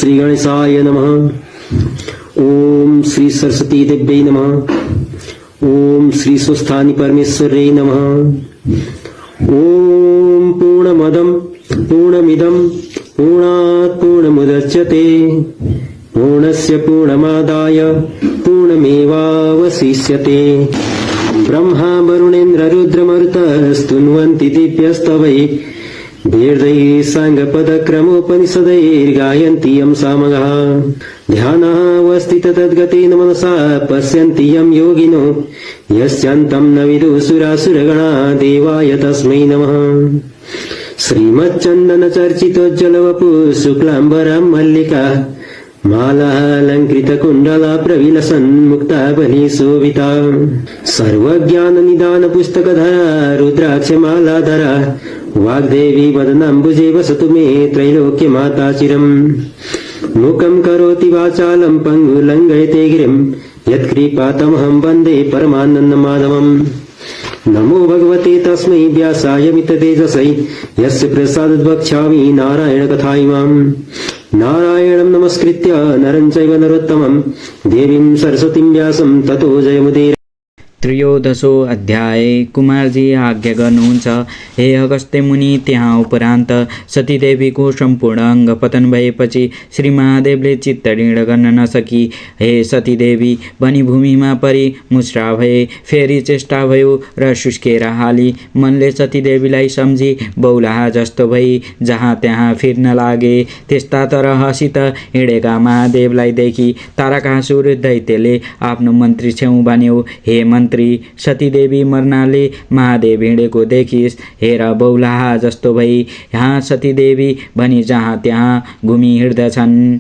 श्री गणेशाय नमः। ओम श्री सरस्वती देव्यै नमः। ओम श्री स्वस्थानी परमेश्वरै नमः। ओम पूर्णमदं पूर्णमिदं पूर्णात् पूर्णमुदच्यते पूर्णस्य पूर्णमादाय पूर्णमेवावशिष्यते। ब्रह्मा वरुणेन्द्र रुद्रमरुतस्तुन्वन्ति दिव्यस्तवै वेदैः साङ्गपदक्रमोपनिषदैर्गायन्ति यं सामगाः। ध्यानावस्थित तद्गतेन मनसा पश्यन्ति यं योगिनो यस्यान्तं न विदुः सुरासुरगणा देवाय तस्मै नमः। श्रीमच्चन्दन चर्चितोज्ज्वलवपुः शुक्लाम्बरं मल्लिका मालालङ्कृतकुण्डला प्रविलसन्मुक्तावली शोभिता। सर्वज्ञाननिदान पुस्तकधरा रुद्राक्षमालाधरा वाग्देवी वदनाम्बुजे वसतु मे त्रैलोक्यमाता चिरम्। मूकं करोति वाचालं पङ्गुलङ्घयते गिरिं यत्कृपातमहं वन्दे परमानन्दमाधवम्। नमो भगवते तस्मै व्यासाय मिततेजसै यस्य प्रसादात् वक्ष्यामि नारायणकथामिमाम्। नारायणं नमस्कृत्य नरं चैव नरोत्तमं देवीं सरस्वतीं व्यासं ततो जयमुदीरये। त्रयोदशो अध्याय। कुमारजी आज्ञा गर्नुहुन्छ, हे अगस्त्य मुनि, त्यहाँ उपरान्त सतीदेवीको सम्पूर्ण अङ्ग पतन भएपछि श्री महादेवले चित्त ऋण गर्न नसकी हे सतीदेवी भनी भूमिमा परि मुस्रा भए। फेरि चेष्टा भयो र सुस्केर हाली मनले सतीदेवीलाई सम्झी बौलाहा जस्तो भई जहाँ त्यहाँ फिर्न लागे। त्यस्ता तरहसित हिँडेका महादेवलाई देखि तारकासुर दैत्यले आफ्नो मन्त्री छेउ भन्यो, हे मन्त्री, सतीदेवी मर्नाले महादेव हिँडेको देखिस्, हेर बौलाहा जस्तो भई यहाँ सतीदेवी भनी जहाँ त्यहाँ घुमी हिँड्दछन्।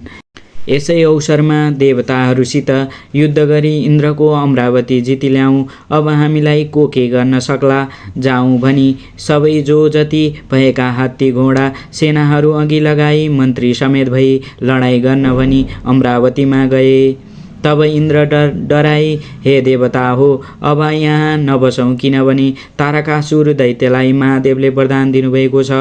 यसै अवसरमा देवताहरूसित युद्ध गरी इन्द्रको अमरावती जिति ल्याउँ। अब हामीलाई को के गर्न सक्ला, जाउँ भनी सबै जो जति भएका हात्ती घोडा सेनाहरू अघि लगाई मन्त्री समेत भई लडाईँ गर्न भनी अमरावतीमा गए। तब इन्द्र डराई, हे देवता हो, अब यहाँ नबसौँ, किनभने तारकासुर दैत्यलाई महादेवले वरदान दिनुभएको छ।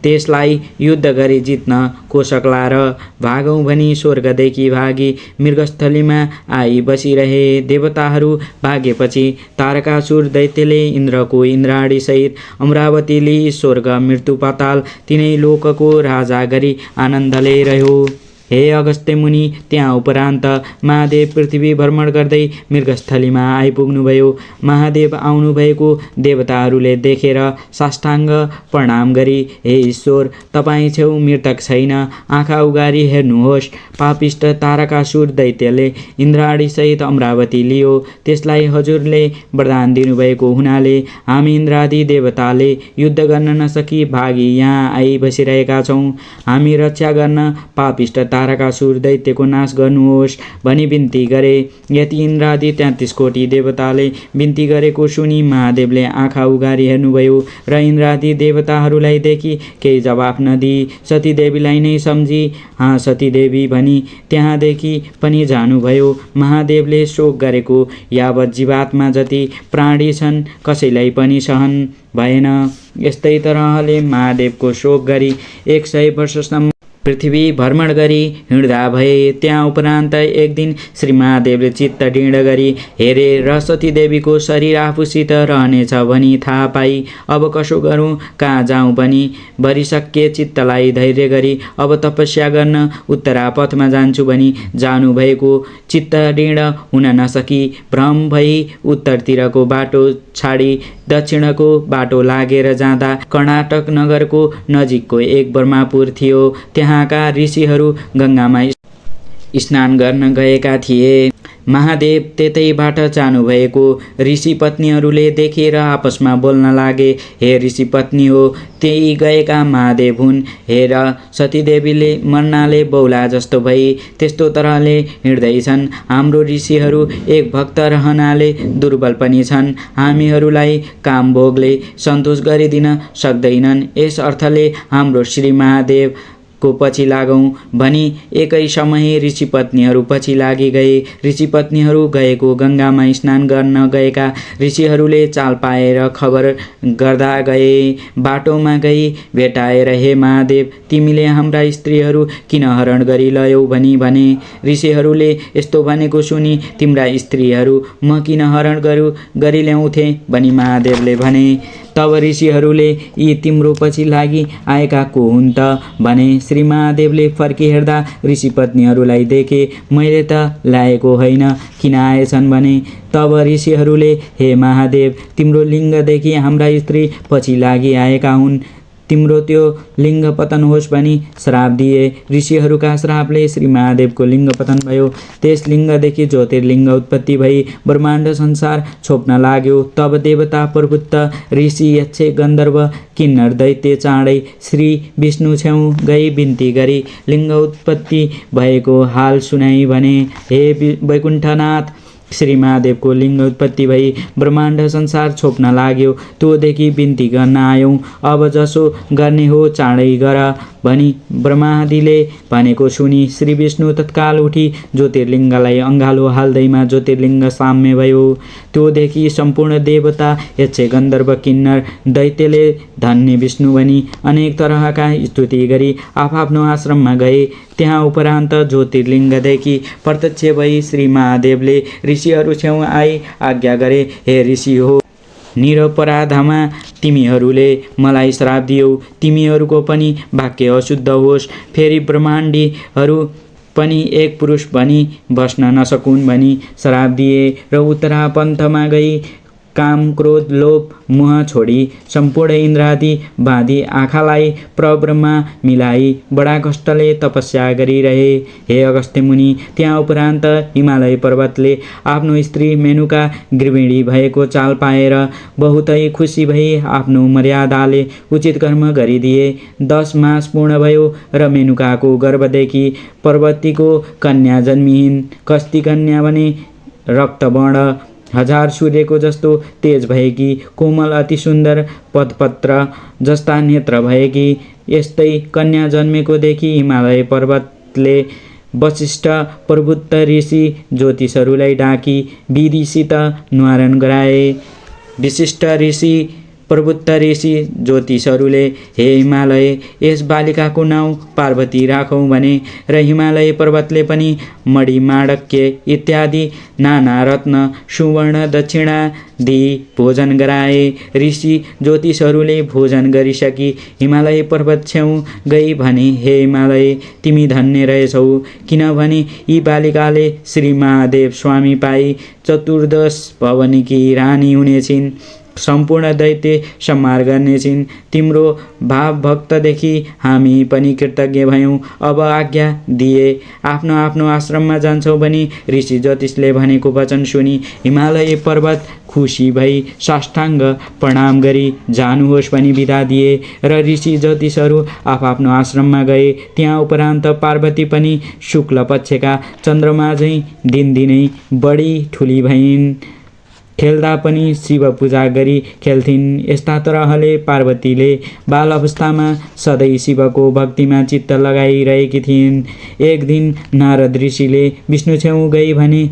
त्यसलाई युद्ध गरी जित्न को सक्ला र भागौँ भनी स्वर्गदेखि भागी मृगस्थलीमा आई बसिरहे। देवताहरू भागेपछि तारकासुर दैत्यले इन्द्रको इन्द्राणी सहित अमरावती लिई स्वर्ग मृत्यु पाताल तीनै लोकको राजा गरी आनन्दले रह्यो। हे अगस्त्य मुनि, त्यहाँ उपरान्त महादेव पृथ्वी भ्रमण गर्दै मृगस्थलीमा आइपुग्नुभयो। महादेव आउनुभएको देवताहरूले देखेर साष्टाङ्ग प्रणाम गरी, हे ईश्वर, तपाईँ छेउ मृतक छैन, आँखा उगारी हेर्नुहोस्। पापिष्ट तारकासुर दैत्यले इन्द्राणी सहित अमरावती लियो। त्यसलाई हजुरले वरदान दिनुभएको हुनाले हामी इन्द्रादि देवताले युद्ध गर्न नसकी भागी यहाँ आई बसिरहेका छौँ। हामी रक्षा गर्न पापिष्ट तारकासुर दैत्यको नाश गर्नुहोस् भनी बिन्ती गरे। यति इन्द्रादि 33 कोटी देवताले बिन्ती गरेको सुनि महादेवले आँखा उगारी हेर्नुभयो र इन्द्रादि देवताहरूलाई देखि केही जवाफ नदिई सतीदेवीलाई नै सम्झी हाँ सतीदेवी भनी त्यहाँदेखि पनि जानुभयो। महादेवले शोक गरेको यावत जीवात्मा जति प्राणी छन् कसैलाई पनि सहन भएन। यस्तै तरहले महादेवको शोक गरी 100 वर्षसम्म पृथ्वी भ्रमण गरी हिँड्दा भए। त्यहाँ उपरान्त एक दिन श्री महादेवले चित्त ढिँड गरी हेरे र सतीदेवीको शरीर आफूसित रहनेछ भनी थाहा पाई। अब कसो गरौँ, कहाँ जाउँ भनी भरिसके चित्तलाई धैर्य गरी अब तपस्या गर्न उत्तरापथमा जान्छु भनी जानुभएको चित्त ढिँड हुन नसकी भ्रम भई उत्तरतिरको बाटो छाडी दक्षिणको बाटो लागेर जाँदा कर्नाटक नगरको नजिकको एक ब्रह्मपुर थियो। त्यहाँका ऋषिहरू गङ्गामा स्नान गर्न गएका थिए। महादेव त्यतैबाट जानुभएको ऋषि पत्नीहरूले देखेर आपसमा बोल्न लागे, हे ऋषि पत्नी हो, त्यही गएका महादेव हुन्। हेर सतीदेवीले मर्नाले बौला जस्तो भई त्यस्तो तरहले हिँड्दैछन्। हाम्रो ऋषिहरू एक भक्त रहनाले दुर्बल पनि छन्। हामीहरूलाई काम भोगले सन्तोष गरिदिन सक्दैनन्। यस अर्थले हाम्रो श्री महादेव पछि लागौँ भनी एकै समय ऋषिपत्नीहरू पछि लागि गए। ऋषिपत्नीहरू गएको गङ्गामा स्नान गर्न गएका ऋषिहरूले चाल पाएर खबर गर्दा गए। बाटोमा गई भेटाएर हे महादेव, तिमीले हाम्रा स्त्रीहरू किन हरण गरी लयौ भनी भने। ऋषिहरूले यस्तो भनेको सुनि तिम्रा स्त्रीहरू म किन हरण गरी ल्याउँथे भनी महादेवले भने। तब ऋषिहरूले यी तिम्रो पछि लागि आएका को हुन् त भने। श्री महादेवले फर्की हेर्दा ऋषिपत्नीहरूलाई देखे। मैले त ल्याएको होइन, किन आएछन् भने। तब ऋषिहरूले हे महादेव, तिम्रो लिङ्गदेखि हाम्रा स्त्री पछि लागि आएका हुन्, तिम्रो त्यो लिङ्ग पतन होस् भनी श्राप दिए। ऋषिहरूका श्रापले श्री महादेवको लिङ्ग पतन भयो। त्यस लिङ्गदेखि ज्योतिर्लिङ्ग उत्पत्ति भई ब्रह्माण्ड संसार छोप्न लाग्यो। तब देवता, प्रभुत्त, ऋषि, यक्ष, गन्धर्व, किन्नर, दैत्य चाँडै श्री विष्णु छेउ गई बिन्ती गरी लिङ्ग उत्पत्ति भएको हाल सुनाई भने। हे वैकुण्ठनाथ, श्री महादेवको लिङ्ग उत्पत्ति भई ब्रह्माण्ड संसार छोप्न लाग्यो। तोदेखि बिन्ती गर्न आयौँ, अब जसो गर्ने हो चाँडै गर भनी ब्रह्मादिले भनेको सुनि श्री विष्णु तत्काल उठी ज्योतिर्लिङ्गलाई अँगालो हाल्दैमा ज्योतिर्लिङ्ग साम्य भयो। त्योदेखि सम्पूर्ण देवता, यक्ष, गन्धर्व, किन्नर, दैत्यले धन्य विष्णु भनी अनेक तरहका स्तुति गरी आफ्नो आश्रममा गए। त्यहाँ उपरान्त ज्योतिर्लिङ्गदेखि प्रत्यक्ष भई श्री महादेवले ऋषिहरू छेउ आई आज्ञा गरे, हे ऋषि हो, निरपराधमा तिमीहरूले मलाई श्राप दियौ, तिमीहरूको पनि वाक्य अशुद्ध होस्, फेरि ब्रह्माण्डीहरू पनि एक पुरुष भनी बस्न नसकुन् भनी श्राप दिए। र उत्तरा पन्थमा गई काम, क्रोध, लोभ, मोह छोडी सम्पूर्ण इन्द्रादि बाँधी आँखालाई प्रब्रमा मिलाई बडा कष्टले तपस्या गरिरहे। हे अगस्त्य मुनि, त्यहाँ उपरान्त हिमालय पर्वतले आफ्नो स्त्री मेनुका गृहिणी भएको चाल पाएर बहुतै खुसी भई आफ्नो मर्यादाले उचित कर्म गरिदिए। 10 मास पूर्ण भयो र मेनुकाको गर्भदेखि पार्वतीको कन्या जन्मिन्। कस्ती कन्या भने रक्तवर्ण, 1000 सूर्यको जस्तो तेज भएकी, कोमल, अति सुन्दर, पदपत्र जस्ता नेत्र भएकी। यस्तै कन्या जन्मेको देखि हिमालय पर्वतले वशिष्ठ, प्रभुत्त, ऋषि, ज्योतिषहरूलाई डाकी विधिसित न्वारण गराए। विशिष्ट ऋषि, प्रभुत्त ऋषि, ज्योतिषहरूले हे हिमालय, यस बालिकाको नाउँ पार्वती राखौँ भने। र हिमालय पर्वतले पनि मणि, माणक्य इत्यादि नाना रत्न, सुवर्ण, दक्षिणा दिई भोजन गराए। ऋषि ज्योतिषहरूले भोजन गरिसकी हिमालय पर्वत छेउ गई भने, हे हिमालय, तिमी धन्य रहेछौ, किनभने यी बालिकाले श्री महादेव स्वामी पाई चतुर्दश भवनीकी रानी हुनेछिन्, सम्पूर्ण दैत्य संहार गर्नेछिन्। तिम्रो भाव भक्तदेखि हामी पनि कृतज्ञ भयौँ। अब आज्ञा दिए आफ्नो आफ्नो आश्रममा जान्छौँ भनी ऋषि ज्योतिषले भनेको वचन सुनि हिमालय पर्वत खुसी भई साष्टाङ्ग प्रणाम गरी जानुहोस् भनी बिदा दिए। र ऋषि ज्योतिषहरू आफ्नो आश्रममा गए। त्यहाँ उपरान्त पार्वती पनि शुक्ल पक्षका चन्द्रमा झैँ दिनदिनै बढी ठुली भइन्। खेल्दा पनि शिव पूजा गरी खेल्थिन्। यस्ता तरहले पार्वतीले बाल अवस्थामा सधैँ शिवको भक्तिमा चित्त लगाइरहेकी थिइन्। एक दिन नारद ऋषिले विष्णु छेउ गई भने,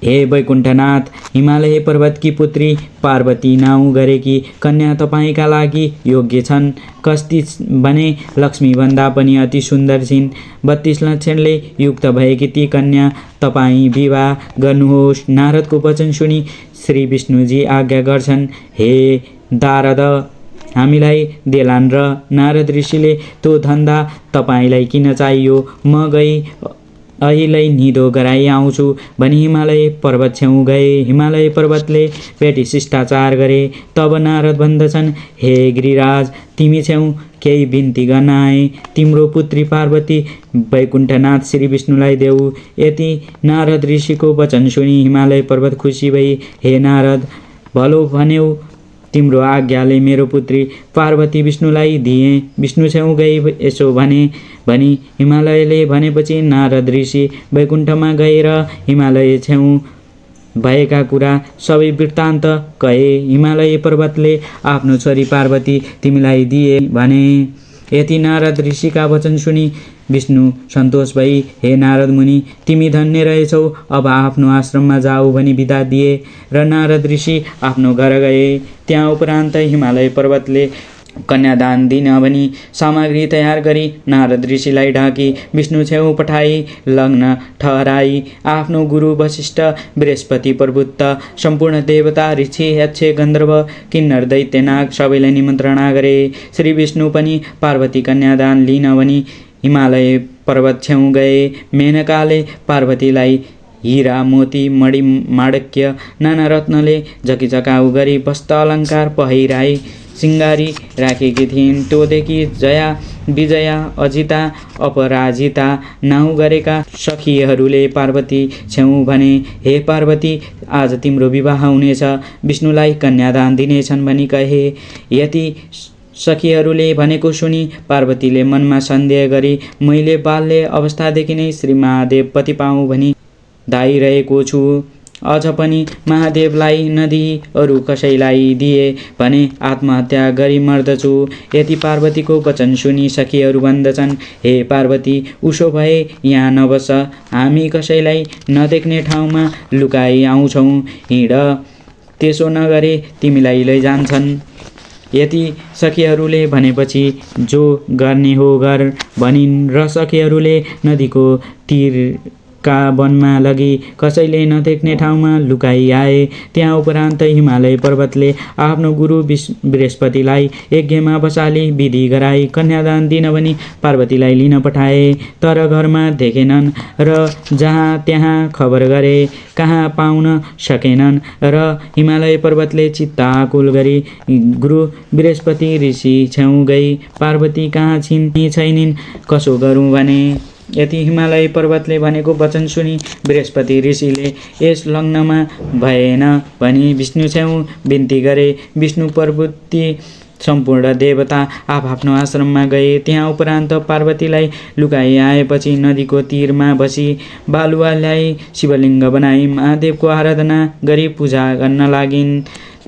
हे वैकुण्ठनाथ, हिमालय पर्वतकी पुत्री पार्वती नाउँ गरेकी कन्या तपाईँका लागि योग्य छन्। कस्ती भने लक्ष्मीभन्दा पनि अति सुन्दर छिन्। 32 लक्षणले युक्त भएकी ती कन्या तपाईँ विवाह गर्नुहोस्। नारदको वचन सुनि श्री विष्णुजी आज्ञा गर्छन्, हे दारद, हामीलाई देलान्। र नारद ऋषिले, त्यो धन्दा तपाईँलाई किन चाहियो, म गई अहिले निधो गराइ आउँछु भनी हिमालय पर्वत छेउ गए। हिमालय पर्वतले भेटी शिष्टाचार गरे। तब नारद भन्दछन्, हे गिरिराज, तिमी छेउ केही बिन्ती गर्न आए। तिम्रो पुत्री पार्वती वैकुण्ठनाथ श्री विष्णुलाई देऊ। यति नारद ऋषिको वचन सुनि हिमालय पर्वत खुसी भई, हे नारद, भलो भन्यौ, तिम्रो आज्ञाले मेरो पुत्री पार्वती विष्णुलाई दिएँ। विष्णु छेउ गई यसो भने भनी हिमालयले भनेपछि नारद ऋषि वैकुण्ठमा गएर हिमालय छेउ भएका कुरा सबै वृत्तान्त कहे। हिमालय पर्वतले आफ्नो छोरी पार्वती तिमीलाई दिए भने। यति नारद ऋषिका वचन सुनि विष्णु सन्तोष भई हे नारद मुनि तिमी धन्य रहेछौ, अब आफ्नो आश्रममा जाऊ भनी बिदा दिए र नारद ऋषि आफ्नो घर गए। त्यहाँ उपरान्त हिमालय पर्वतले कन्यादान दिन भनी सामग्री तयार गरी नारद ऋषिलाई ढाकी विष्णु छेउ पठाई लग्न ठहराई। आफ्नो गुरु वशिष्ठ बृहस्पति प्रभुत्त सम्पूर्ण देवता ऋषि यक्ष गन्धर्व किन्नर दैत्य नाग सबैलाई निमन्त्रणा गरे। श्री विष्णु पनि पार्वती कन्यादान लिन भनी हिमालय पर्वत छेउ गए। मेनकाले पार्वतीलाई हीरा मोती मणि माणक्य नाना रत्नले झकिझकाउ गरी वस्त्र अलङ्कार पहिराई सिंगारी राखेकी थिइन्। त्योदेखि जया विजया अजिता अपराजिता नाउँ गरेका सखीहरूले पार्वती छेउ भने हे पार्वती आज तिम्रो विवाह हुनेछ, विष्णुलाई कन्यादान दिनेछन् भनी कहे। यति सखीहरूले भनेको सुनि पार्वतीले मनमा सन्देह गरी मैले बाल्य अवस्थादेखि नै श्री महादेव पति पाऊँ भनी धाइरहेको छु, अझ पनि महादेवलाई नदिई अरू कसैलाई दिए भने आत्महत्या गरी मर्दछु। यति पार्वतीको वचन सुनि सखीहरू भन्दछन् हे पार्वती उसो भए यहाँ नबस, हामी कसैलाई नदेख्ने ठाउँमा लुकाई आउँछौँ, हिँड, त्यसो नगरे तिमीलाई लैजान्छन्। यति सखीहरूले भनेपछि जो गर्ने हो गर भनिन् र सखीहरूले नदीको तीरका वनमा लगी कसैले नदेख्ने ठाउँमा लुकाई आए। त्यहाँ उपरान्त हिमालय पर्वतले आफ्नो गुरु बृहस्पतिलाई यज्ञमा बसाली विधि गराई कन्यादान दिन भनी पार्वतीलाई लिन पठाए। तर घरमा देखेनन् र जहाँ त्यहाँ खबर गरे कहाँ पाउन सकेनन् र हिमालय पर्वतले चित्त आकुल गरी गुरु बृहस्पति ऋषि छेउ गई पार्वती कहाँ छिन् छैनिन् कसो गरौँ भने। यति हिमालय पर्वतले भनेको वचन सुनि बृहस्पति ऋषिले यस लग्नमा भएन भनी विष्णु छेउ बिन्ती गरे। विष्णु प्रभुति सम्पूर्ण देवता आफ्नो आश्रममा गए। त्यहाँ उपरान्त पार्वतीलाई लुकाई आएपछि नदीको तीरमा बसी बालुवा ल्याई शिवलिङ्ग बनाई महादेवको आराधना गरी पूजा गर्न लागिन्।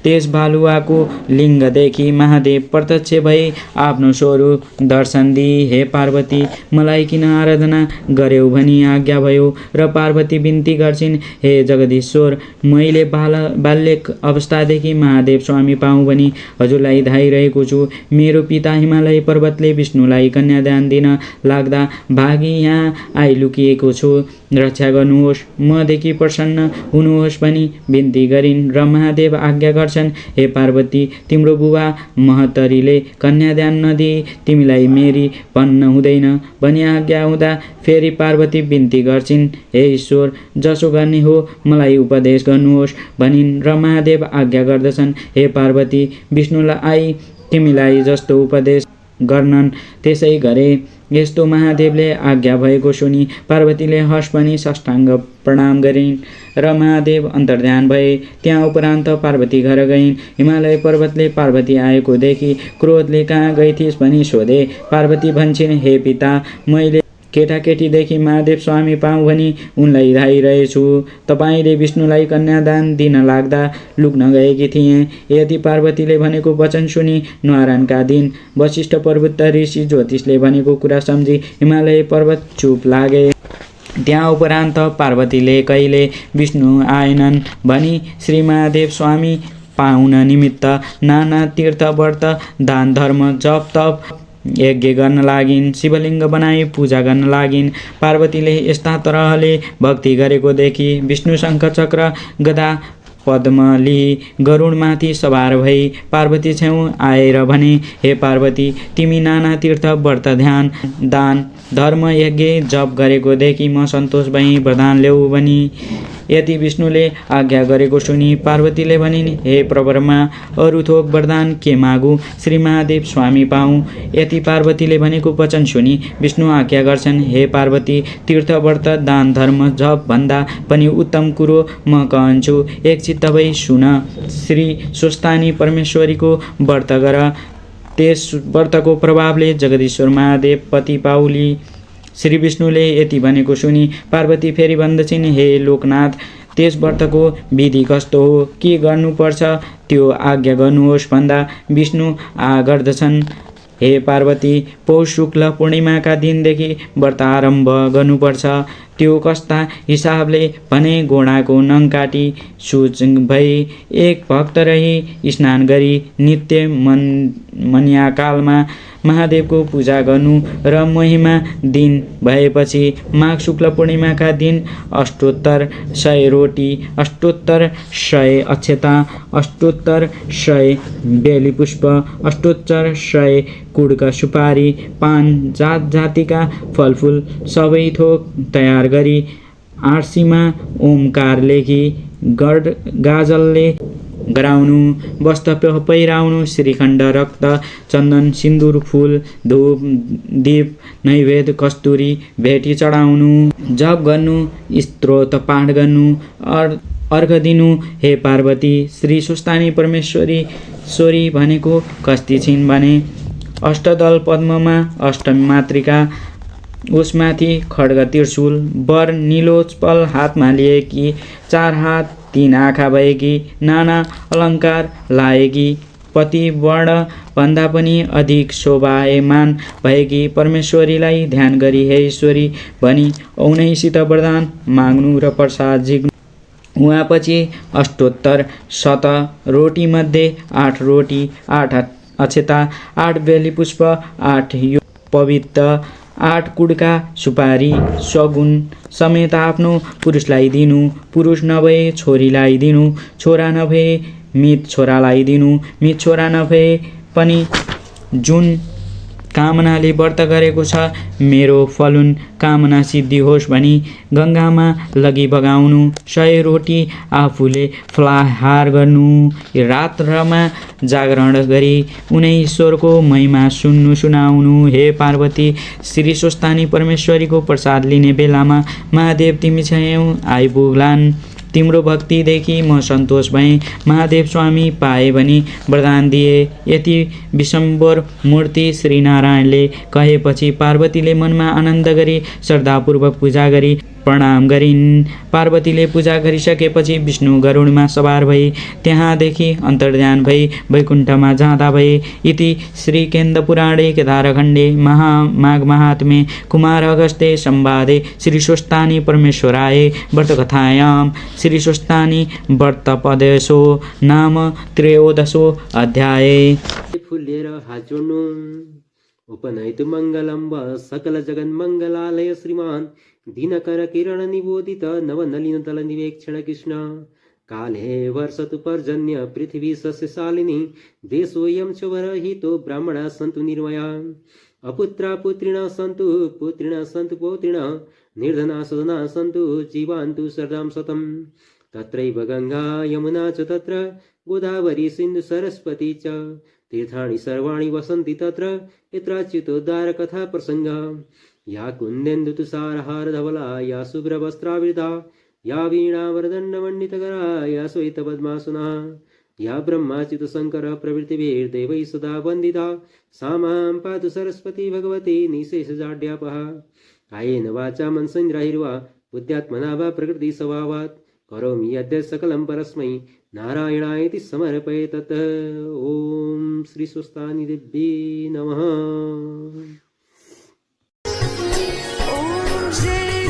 त्यस बालुवाको लिङ्गदेखि महादेव प्रत्यक्ष भई आफ्नो स्वरूप दर्शन दिई हे पार्वती मलाई किन आराधना गर्यौ भनी आज्ञा भयो र पार्वती बिन्ती गर्छिन् हे जगदीश्वर मैले बाल्यक अवस्थादेखि महादेव स्वामी पाऊँ भनी हजुरलाई धाइरहेको छु। मेरो पिता हिमालय पर्वतले विष्णुलाई कन्यादान दिन लाग्दा भागी यहाँ आइलुकिएको छु, रक्षा गर्नुहोस्, मदेखि प्रसन्न हुनुहोस् भनी बिन्ती गरिन् र महादेव आज्ञा गर्छन् हे पार्वती तिम्रो बुबा महतरीले कन्यादान नदिई तिमीलाई मेरी पन्न हुँदैन भनी आज्ञा हुँदा फेरि पार्वती बिन्ती गर्छिन् हे ईश्वर जसो गर्ने हो मलाई उपदेश गर्नुहोस् भनिन् र महादेव आज्ञा गर्दछन् हे पार्वती विष्णुलाई तिमीलाई जस्तो उपदेश गर्नन् त्यसै गरे। यस्तो महादेवले आज्ञा भएको सुनि पार्वतीले हर्ष पनि साष्टाङ्ग प्रणाम गरिन् र महादेव अन्तर्ध्यान भए। त्यहाँ उपरान्त पार्वती घर गइन्। हिमालय पर्वतले पार्वती आएको देखि क्रोधले कहाँ गइथिस् भनी सोधे। पार्वती भन्छन् हे पिता मैले केटाकेटीदेखि महादेव स्वामी पाऊँ भनी उनलाई धाइरहेछु। तपाईँले विष्णुलाई कन्यादान दिन लाग्दा लुक्न गएकी थिएँ। यदि पार्वतीले भनेको वचन सुनि न्वारानका दिन वशिष्ठ प्रभुत्त ऋषि ज्योतिषले भनेको कुरा सम्झी हिमालय पर्वत चुप लागे। त्यहाँ उपरान्त पार्वतीले कहिले विष्णु आएनन् भनी श्री महादेव स्वामी पाउन निमित्त नाना तीर्थ व्रत दान धर्म जप तप यज्ञ गर्न लागिन्, शिवलिङ्ग बनाई पूजा गर्न लागिन्। पार्वतीले यस्ता तरहले भक्ति गरेको देखि विष्णु शङ्ख चक्र गदा पद्म लिई गरुडमाथि सवार भई पार्वती छेउ आएर भने हे पार्वती तिमी नाना तीर्थ व्रत ध्यान दान धर्म यज्ञ जप गरेको देखि म सन्तोष भई वरदान ल्याऊ भनी। यति विष्णुले आज्ञा गरेको सुनि पार्वतीले भनिन् हे प्रवरमा अरू थोक वरदान के मागु श्री महादेव स्वामी पाऊँ। यति पार्वतीले भनेको वचन सुनि विष्णु आज्ञा गर्छन् हे पार्वती तीर्थ व्रत दान धर्म जप भन्दा पनि उत्तम कुरो म कहन्छु, एक चित्त भई सुन। श्री स्वस्थानी परमेश्वरीको व्रत गर, त्यस व्रतको प्रभावले जगदीश्वर महादेव पति पाउली। श्री विष्णुले यति भनेको सुनि पार्वती फेरि भन्दछिन् हे लोकनाथ त्यस व्रतको विधि कस्तो हो के गर्नुपर्छ त्यो आज्ञा गर्नुहोस् भन्दा विष्णु गर्दछन् हे पार्वती, पौष शुक्ल पूर्णिमाका दिनदेखि व्रत आरम्भ गर्नुपर्छ। त्यो कस्ता हिसाबले भने घोडाको नङ काटी सुच भई एक भक्त रही स्नान गरी नित्य मन्याकालमा महादेवको पूजा गर्नु र महिमा दिन भएपछि माघ शुक्ल पूर्णिमाका दिन अष्टोत्तर 100 रोटी, अष्टोत्तर 100 अक्षता, अष्टोत्तर 100 बेली पुष्प, अष्टोत्तर 100 कुडका सुपारी, पान, जात जातिका फलफुल सबै थोक तयार गरी आरसीमा ओमकार लेखी गड गाजलले गराउनु, वस्त्र पहिराउनु, श्रीखण्ड, रक्त, चन्दन, सिन्दुर, फूल, धूप, दीप, नैवेद्य, कस्तुरी, भेटी चढाउनु, जप गर्नु, स्तोत्र पाठ गर्नु, अर्घ दिनु। हे पार्वती, श्री सुस्तानी परमेश्वरी भनेको कस्ती छिन् भने अष्टदल पद्ममा अष्टमी मातृका, उसमाथि खड्ग त्रिशूल, वर नीलोत्पल हातमा लिएकी, 4 हात 3 आँखा भएकी, नाना अलङ्कार लाएकी, पति वर्ण भन्दा पनि अधिक शोभायमान भएकी परमेश्वरीलाई ध्यान गरी हे ईश्वरी भनी औनैसित वरदान माग्नु र प्रसाद झिक्नु। उहाँपछि अष्टोत्तर 100 रोटी मध्ये 8 रोटी, 8 अक्षता, 8 बेली पुष्प, 8 पवित्र, 8 कुडका सुपारी सगुन समेत आफ्नो पुरुषलाई दिनु, पुरुष नभए छोरीलाई दिनु, छोरा नभए मित छोरालाई दिनु, मित छोरा नभए पनि जुन कामनाले व्रत गरेको छ मेरो फलुन कामना सिद्धि होस् भनी गङ्गामा लगी बगाउनु, 100 रोटी आफूले फलाहार गर्नु, रात्रमा जागरण गरी उनै ईश्वरको महिमा सुनाउनु। हे पार्वती, श्री सुस्तानी परमेश्वरीको प्रसाद लिने बेलामा महादेव तिमी छेउ आइपुग्लान्। तिम्रो भक्तिदेखि म सन्तोष भएँ। महादेव स्वामी पाए भनी वरदान दिए। यति विशम्बर मूर्ति श्रीनारायणले कहेपछि पार्वतीले मनमा आनन्द गरी श्रद्धापूर्वक पूजा गरी प्रणाम गरिन्। पार्वतीले पूजा गरिसकेपछि विष्णु गरुडमा सवार भई त्यहाँदेखि अन्तर्ध्यान भई वैकुण्ठमा जाँदा भए। इति श्री केन्द पुराणे केदारखण्डे माघ महात्म्ये कुमार अगस्त्ये संवादे श्री सुस्तानी परमेश्वराय व्रतकथायां श्री सुस्तानी व्रतपदेशो नाम 13 अध्याय। फुलेर हात जोड्नु उपनयतु मङ्गलं वा सकल जगन्मङ्गलालय श्रीमान् दिनकर किरण निबोधित नवनलिन दल निवेक्षण कृष्ण काले वर्षतु पर्जन्य पृथ्वी सस्यशालिनी देशोऽयं च वरहितो ब्राह्मणाः सन्तु निर्मया अपुत्रा पुत्रिणः सन्तु पुत्रिणः सन्तु पौत्रिणः निर्धना सदना सन्तु जीवान्तु शरदां शतं तत्रैव गंगा यमुना च तत्र गोदावरी सिन्धु सरस्वती च तीर्थानि सर्वाणि वसन्ति तत्र यत्राच्युतोद्धार कथा प्रसंग या कुन्देन्दु तुषारहार धवला या शुभ्रवस्त्रावृता या वीणावरदण्डमण्डितकरा या श्वेतपद्मासना या ब्रह्माच्युत शंकर प्रभृतिभिर्देवैः सदा वन्दिता सा मां पातु सरस्वती भगवती निशेषजाड्यापहा कायेन वाचा मनसेन्द्रियैर्वा बुद्ध्यात्मना वा प्रकृति स्वभावात् करोमि यद्य सकलं परस्मै नारायणायति समर्पये तत्। ओम श्री सुस्तानी देव्यै नमः। ओम जय